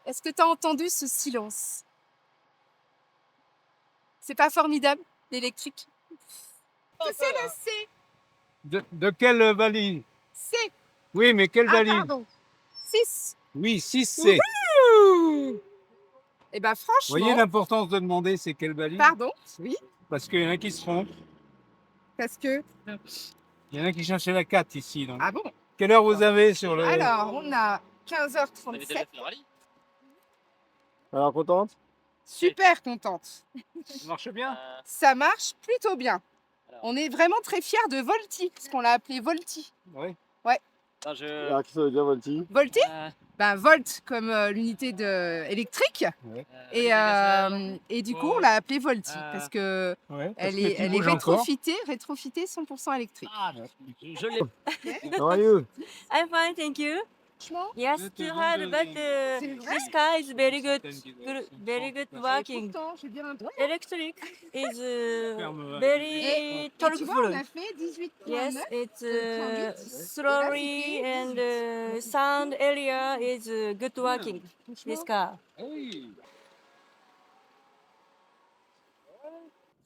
Est-ce que tu as entendu ce silence? C'est pas formidable, l'électrique? Que c'est le C? De quelle valise? C. Oui, mais quelle Ah, valise? pardon. 6. Oui, 6C. Eh ben Vous voyez franchement, l'importance de demander c'est quelle valise? pardon, oui, Parce qu'il y en a qui se trompent. parce que... Il y en a qui cherchaient la 4 ici. Donc. Ah bon? Quelle heure vous avez sur le... Alors, on a 15h37. Alors, contente? Super contente. Ça marche bien? Ça marche plutôt bien. On est vraiment très fiers de Volti, parce qu'on l'a appelé Volti. Oui. Ouais. Alors, qu'est-ce que ça veut dire, Volti? Volti? Ben, volt comme l'unité électrique. Ouais. Et du coup, on l'a appelée Volti, parce que Ouais. elle est rétrofitée 100% électrique. Ah, je l'ai. How are you? I'm fine, thank you. Franchement, Yes, too hard, but C'est vrai? the sky is very good, very good et working. pourtant, j'ai bien un truc. Electric is Et very tu vois, on talkful. a fait 18.9. Yes, it's conduit. slowly and sound area is good working. This car.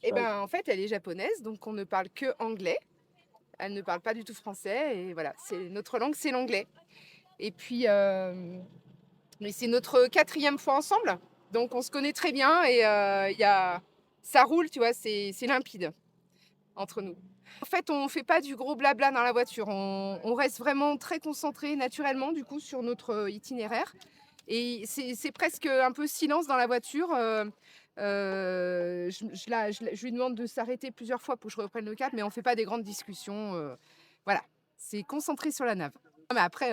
Et ben en fait, elle est japonaise, donc on ne parle que anglais. Elle ne parle pas du tout français, et voilà, notre langue, c'est l'anglais. Et puis, mais c'est notre 4e fois ensemble, donc on se connaît très bien, et ça roule, tu vois, c'est limpide entre nous. En fait, on fait pas du gros blabla dans la voiture, on reste vraiment très concentré naturellement du coup sur notre itinéraire. Et c'est presque un peu silence dans la voiture. Je lui demande de s'arrêter plusieurs fois pour que je reprenne le cap, mais on fait pas des grandes discussions. Voilà, c'est concentré sur la nav. Mais après,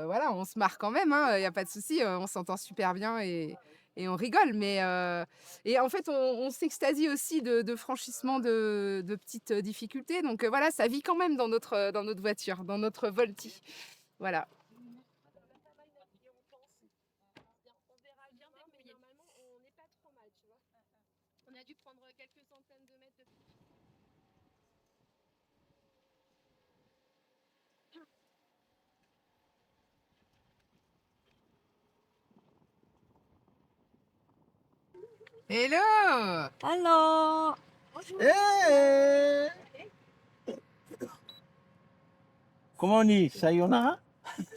voilà, on se marre quand même, hein, y a pas de souci, on s'entend super bien, et on rigole. Et en fait, on s'extasie aussi de franchissement de petites difficultés. Donc voilà, ça vit quand même dans notre voiture, dans notre Volti. Voilà. On a dû prendre quelques centaines de mètres de... Hello! Hello. Hey! Comment on dit? Sayonara?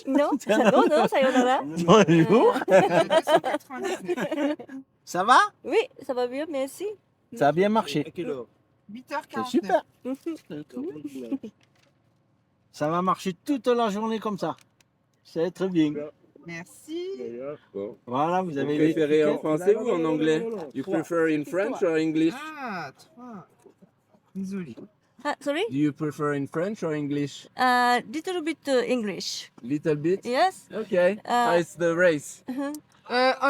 No, no, sayonara. Bonjour. 299. Ça va? Oui, ça va bien, merci. Ça a bien marché. 8h49. C'est super. Ça va marcher toute la journée comme ça. C'est très bien. Merci. Voilà, vous Vous avez préférez en l'étiquette. français ou en anglais? You prefer in French or English? Ah, 3. Désolé. Sorry? Do you prefer in French or English? Little bit English. Little bit? Yes. Okay. How is the race?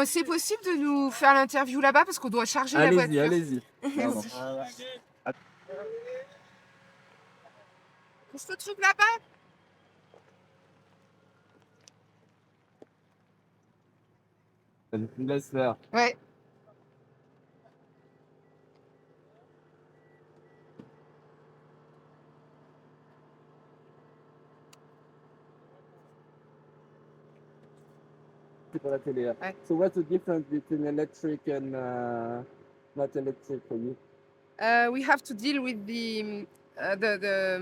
C'est possible de nous faire l'interview là-bas parce qu'on doit charger la Allez-y, voiture. allez-y. Merci. On se retrouve là-bas. Je vous laisse faire. Ouais. C'est pour la télé. Ouais. So what's the difference between electric and not electric for you? We have to deal with the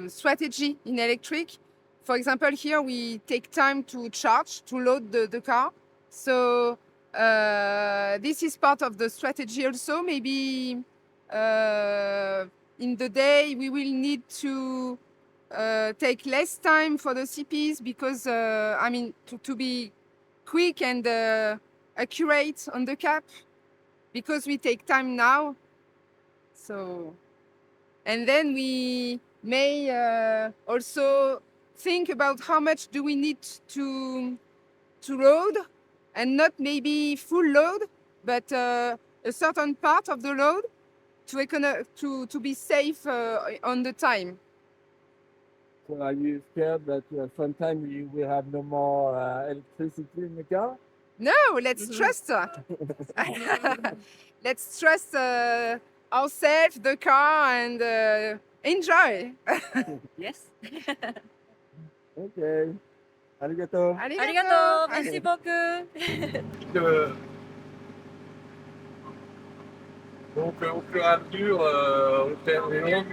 strategy in electric. For example, here we take time to charge, to load the car. So this is part of the strategy also. Maybe in the day we will need to take less time for the CPs because, I mean, to be quick and accurate on the cap because we take time now. So, and then we may also think about how much do we need to load, and not maybe full load, but a certain part of the load to be safe on the time. So are you scared that sometime you will have no more electricity in the car? No, let's trust. Let's trust ourselves, the car, and enjoy. Yes. Okay. Arigato. Arigato, merci beaucoup. Donc au fur et à mesure, on termine,